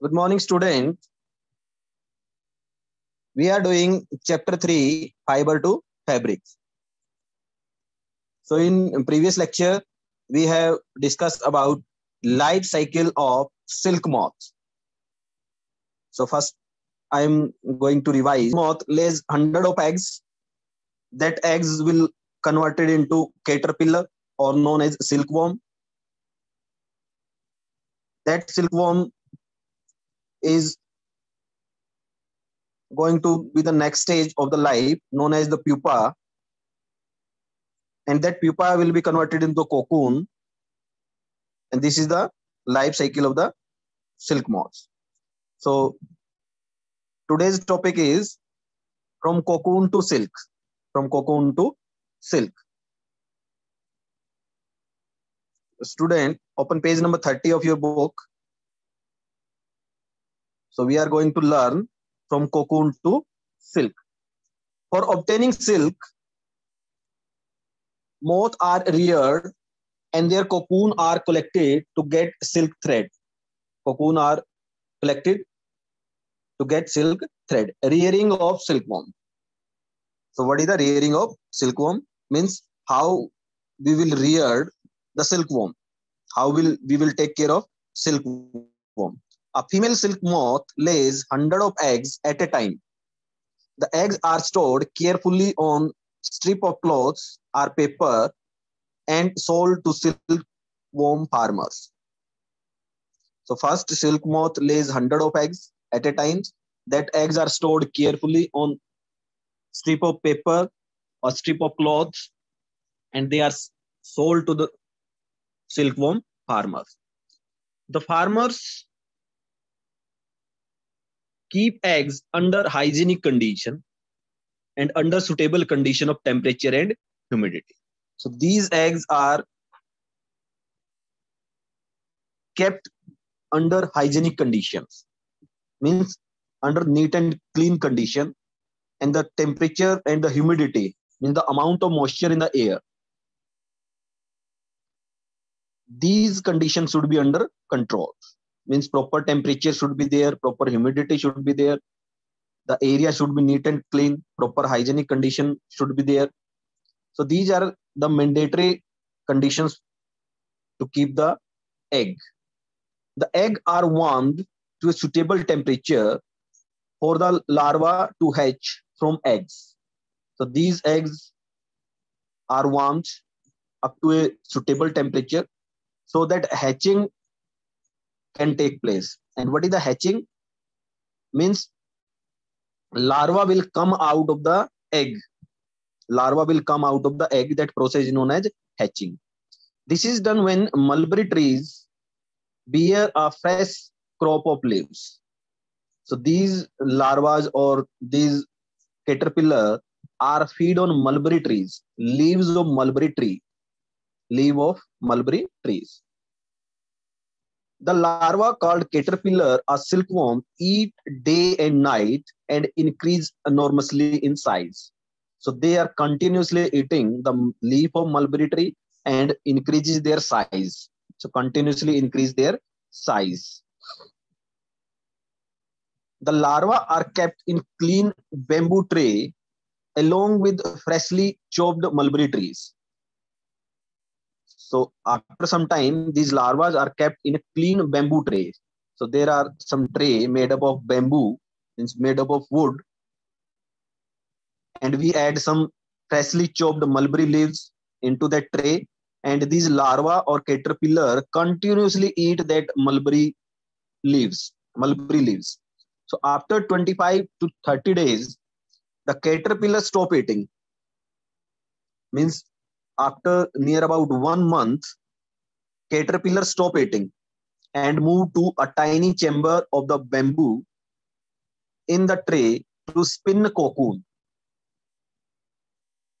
Good morning, student. We are doing chapter 3, fiber to fabrics. So in previous lecture, we have discussed about life cycle of silk moth. So first, I am going to revise. Moth lays 100 of eggs. That eggs will converted into caterpillar or known as silkworm. That silkworm is going to be the next stage of the life known as the pupa, and that pupa will be converted into cocoon, and this is the life cycle of the silk moths. So today's topic is from cocoon to silk. From cocoon to silk. Student, open page number 30 of your book. So we are going to learn from cocoon to silk. For obtaining silk, moths are reared and their cocoon are collected to get silk thread. Cocoon are collected to get silk thread. Rearing of silkworm. So what is the rearing of silkworm? Means how we will rear the silkworm. How we will take care of silkworm. A female silk moth lays 100 of eggs at a time. The eggs are stored carefully on strip of cloths or paper and sold to silkworm farmers. So first, silk moth lays 100 of eggs at a time. That eggs are stored carefully on strip of paper or strip of cloth, and they are sold to the silkworm farmers. The farmers keep eggs under hygienic condition and under suitable condition of temperature and humidity. So these eggs are kept under hygienic conditions, means under neat and clean condition, and the temperature and the humidity, means the amount of moisture in the air. These conditions should be under control. Means proper temperature should be there, proper humidity should be there, the area should be neat and clean, proper hygienic condition should be there. So these are the mandatory conditions to keep the egg. The egg are warmed to a suitable temperature for the larva to hatch from eggs. So these eggs are warmed up to a suitable temperature so that hatching can take place. And what is the hatching? Means larva will come out of the egg. Larva will come out of the egg. That process is known as hatching. This is done when mulberry trees bear a fresh crop of leaves. So these larvae or these caterpillar are feed on mulberry trees, leaves of mulberry tree, leaf of mulberry trees. The larva called caterpillar or silkworm eat day and night and increase enormously in size. So they are continuously eating the leaf of mulberry tree and increases their size. So continuously increase their size. The larvae are kept in clean bamboo tray along with freshly chopped mulberry trees. So after some time, these larvae are kept in a clean bamboo tray. So there are some tray made up of bamboo, means made up of wood, and we add some freshly chopped mulberry leaves into that tray, and these larvae or caterpillar continuously eat that mulberry leaves. So after 25 to 30 days, the caterpillar stop eating. Means after near about 1 month, caterpillar stop eating and move to a tiny chamber of the bamboo in the tray to spin cocoon.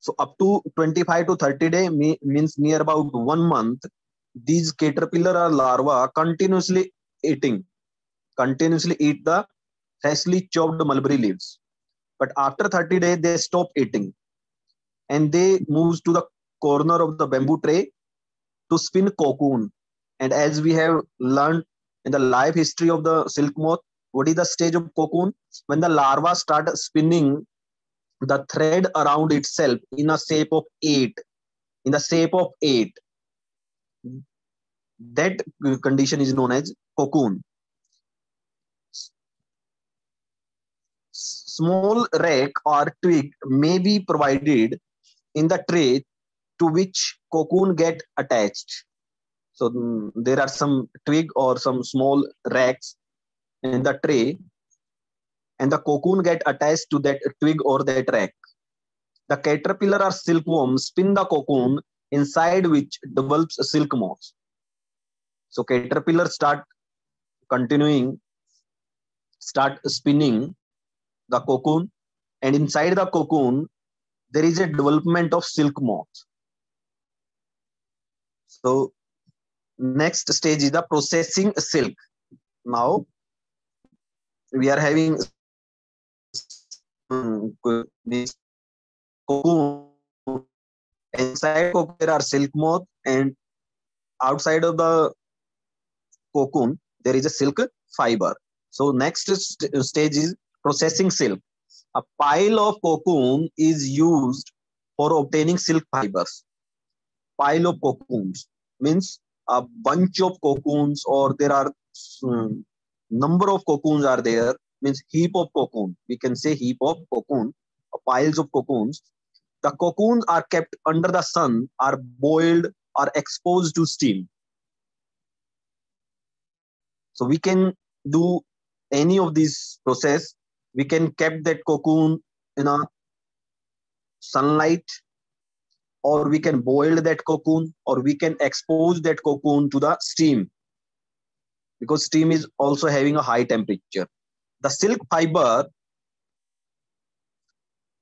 So up to 25 to 30 days means near about 1 month, these caterpillar or larvae continuously eat the freshly chopped mulberry leaves. But after 30 days, they stop eating and they move to the corner of the bamboo tray to spin cocoon. And as we have learned In the life history of the silk moth, what is the stage of cocoon? When the larva start spinning the thread around itself in a shape of eight, in the shape of eight, that condition is known as cocoon. Small rake or twig may be provided in the tray to which cocoon get attached. So there are some twig or some small racks in the tray, and the cocoon get attached to that twig or that rack. The caterpillar or silkworm spin the cocoon inside which develops a silk moth. So caterpillar start spinning the cocoon, and inside the cocoon there is a development of silk moth. So next stage is the processing silk. Now we are having cocoon. Inside cocoon there are silk moth, and outside of the cocoon there is a silk fiber. So next stage is processing silk. A pile of cocoon is used for obtaining silk fibers. Pile of cocoons means a bunch of cocoons, or there are number of cocoons are there, means heap of cocoon. We can say heap of cocoon, piles of cocoons. The cocoons are kept under the sun, are boiled, or exposed to steam. So we can do any of these process. We can keep that cocoon in a sunlight, or we can boil that cocoon, or we can expose that cocoon to the steam, because steam is also having a high temperature. The silk fiber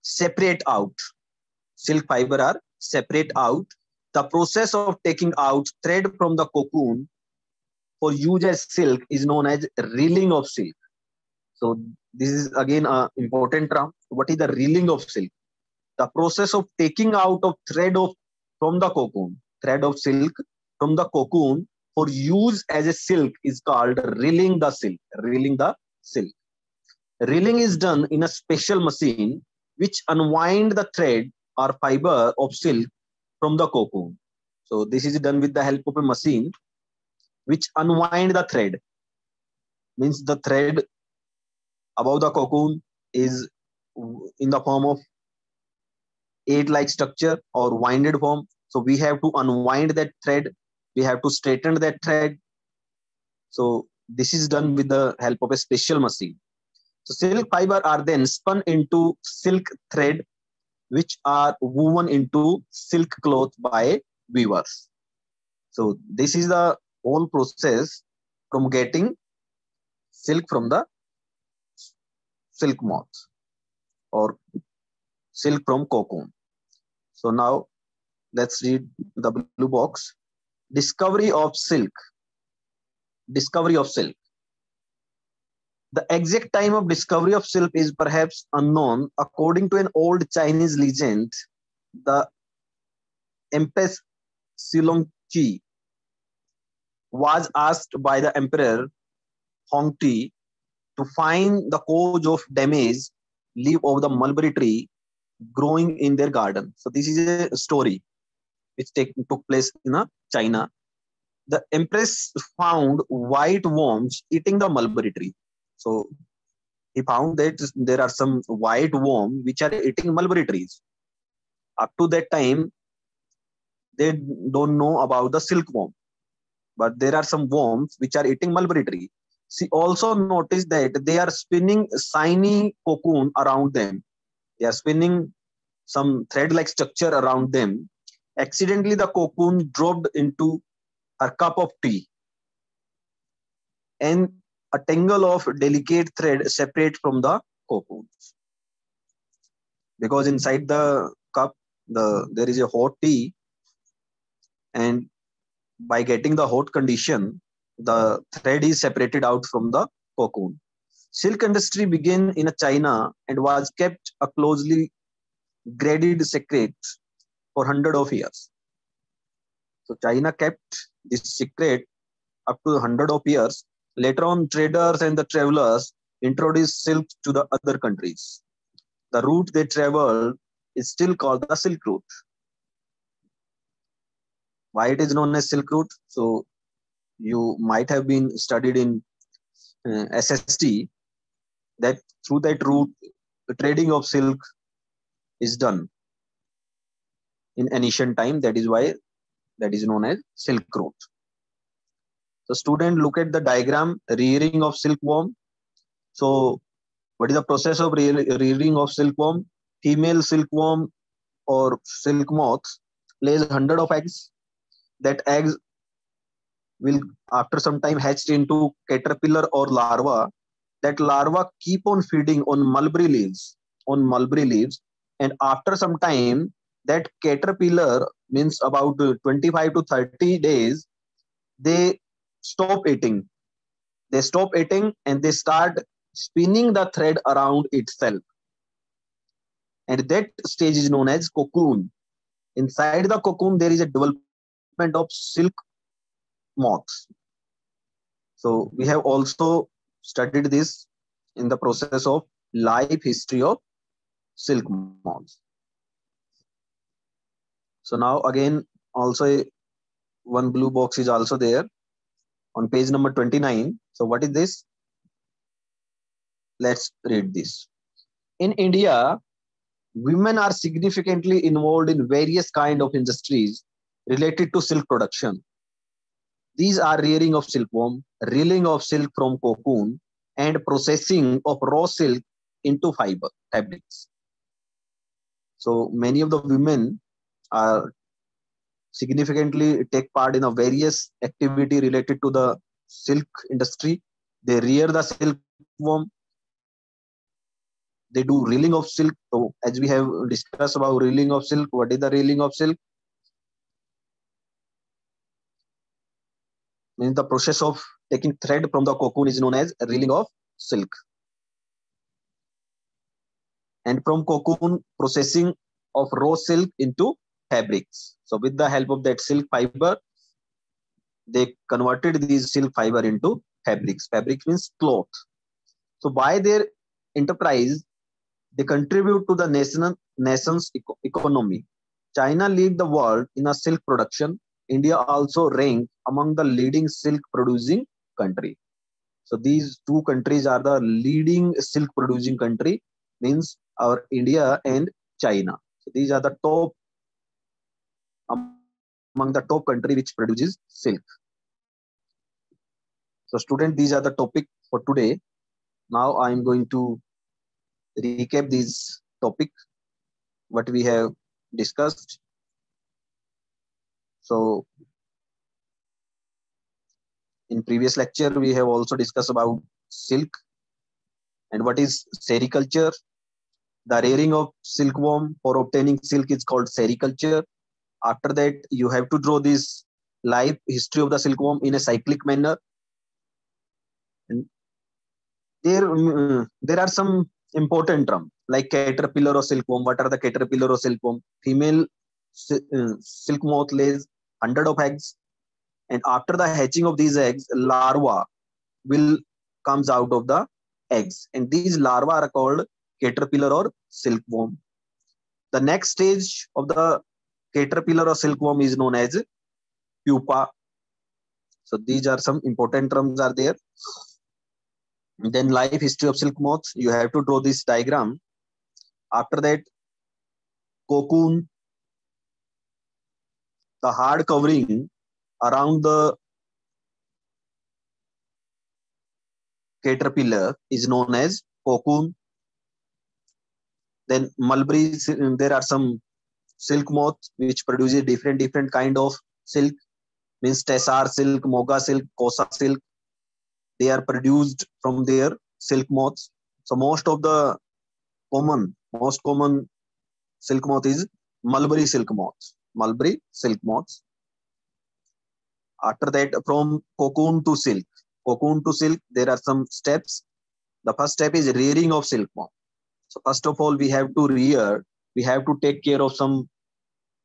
separate out. Silk fiber are separate out. The process of taking out thread from the cocoon for use as silk is known as reeling of silk. So this is again an important term. What is the reeling of silk? The process of taking out of thread from the cocoon, thread of silk from the cocoon for use as a silk is called reeling the silk. Reeling the silk. Reeling is done in a special machine which unwind the thread or fiber of silk from the cocoon. So this is done with the help of a machine which unwind the thread. Means the thread above the cocoon is in the form of eight-like structure or winded form. So we have to unwind that thread. We have to straighten that thread. So this is done with the help of a special machine. So silk fiber are then spun into silk thread, which are woven into silk cloth by weavers. So this is the whole process from getting silk from the silk moth or silk from cocoon. So now let's read the blue box. Discovery of silk. Discovery of silk. The exact time of discovery of silk is perhaps unknown. According to an old Chinese legend, the Empress Silongqi was asked by the Emperor Hongti to find the cause of damage leaf of the mulberry tree growing in their garden. So this is a story which took place in China. The Empress found white worms eating the mulberry tree. So he found that there are some white worms which are eating mulberry trees. Up to that time, they don't know about the silkworm, but there are some worms which are eating mulberry tree. She also noticed that they are spinning shiny cocoon around them. They are spinning some thread-like structure around them. Accidentally, the cocoon dropped into her cup of tea, and a tangle of delicate thread separate from the cocoons. Because inside the cup, there is a hot tea, and by getting the hot condition, the thread is separated out from the cocoon. Silk industry began in China and was kept a closely guarded secret for hundreds of years. So China kept this secret up to hundreds of years. Later on, traders and the travelers introduced silk to the other countries. The route they traveled is still called the Silk Route. Why it is known as Silk Route? So you might have been studied in SST that through that route, the trading of silk is done in ancient time. That is why that is known as Silk Route. So student, look at the diagram, rearing of silkworm. So what is the process of rearing of silkworm? Female silkworm or silk moth lays 100 of eggs. That eggs will after some time hatched into caterpillar or larva. That larva keep on feeding on mulberry leaves, and after some time that caterpillar, means about 25 to 30 days, they stop eating. They stop eating and they start spinning the thread around itself. And that stage is known as cocoon. Inside the cocoon, there is a development of silk moths. So we have also studied this in the process of life history of silk moths. So now again, also one blue box is also there on page number 29. So what is this? Let's read this. In India, women are significantly involved in various kind of industries related to silk production. These are rearing of silkworm, reeling of silk from cocoon, and processing of raw silk into fabrics. So many of the women are significantly take part in a various activity related to the silk industry. They rear the silkworm. They do reeling of silk. So as we have discussed about reeling of silk, what is the reeling of silk? Means the process of taking thread from the cocoon is known as reeling of silk. And from cocoon, processing of raw silk into fabrics. So with the help of that silk fiber, they converted these silk fiber into fabrics. Fabric means cloth. So by their enterprise, they contribute to the nation's economy. China lead the world in a silk production. India also ranked among the leading silk producing country. So these two countries are the leading silk producing country, means our India and China. So these are the top among the top country which produces silk. So student, these are the topic for today. Now I am going to recap this topic, what we have discussed. So in previous lecture, we have also discussed about silk and what is sericulture. The rearing of silkworm for obtaining silk is called sericulture. After that, you have to draw this life history of the silkworm in a cyclic manner. And there are some important terms like caterpillar or silkworm. What are the caterpillar or silkworm? Female silk moth lays 100 of eggs, and after the hatching of these eggs, larva will comes out of the eggs, and these larvae are called caterpillar or silkworm. The next stage of the caterpillar or silkworm is known as pupa. So these are some important terms are there. Then life history of silk moths, you have to draw this diagram. After that, cocoon, the hard covering around the caterpillar is known as cocoon. Then mulberry, there are some silk moth which produces different kind of silk, means tessar silk, moga silk, kosa silk. They are produced from their silk moths. So most common silk moth is mulberry silk moths. Mulberry silk moths. After that, from cocoon to silk, there are some steps. The first step is rearing of silkworm. So first of all, we have to take care of some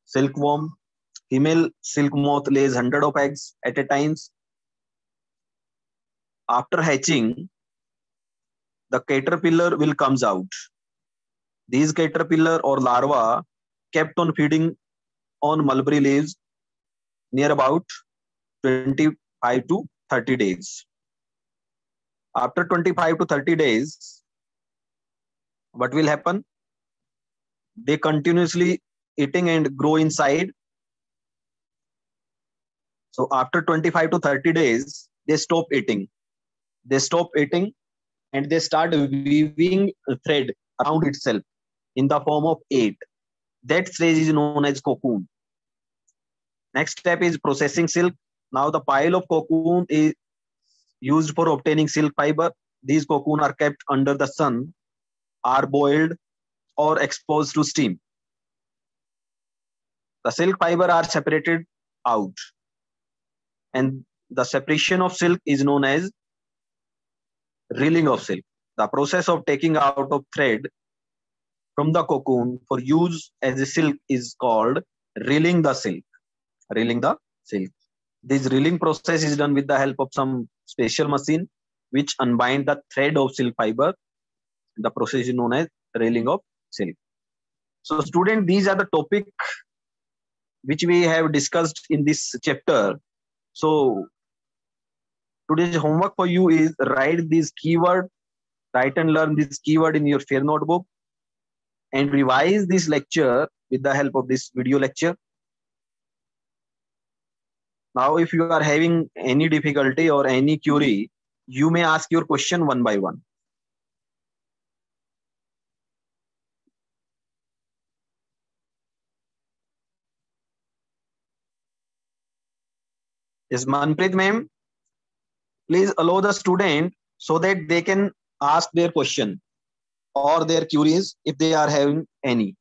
silkworm. Female silk moth lays 100 of eggs at a time. After hatching, the caterpillar will comes out. These caterpillar or larva kept on feeding on mulberry leaves near about 25 to 30 days. After 25 to 30 days, what will happen? They continuously eating and grow inside. So after 25 to 30 days, they stop eating. They stop eating and they start weaving a thread around itself in the form of eight. That stage is known as cocoon. Next step is processing silk. Now the pile of cocoon is used for obtaining silk fiber. These cocoon are kept under the sun, are boiled or exposed to steam. The silk fiber are separated out, and the separation of silk is known as reeling of silk. The process of taking out of thread from the cocoon for use as a silk is called reeling the silk. Reeling the silk. This reeling process is done with the help of some special machine which unbind the thread of silk fiber. The process is known as reeling of silk. So student, these are the topic which we have discussed in this chapter. So today's homework for you is write these keyword, write and learn this keyword in your fair notebook and revise this lecture with the help of this video lecture. Now, if you are having any difficulty or any query, you may ask your question one by one. Yes, Manpreet ma'am, please allow the student so that they can ask their question or their queries if they are having any.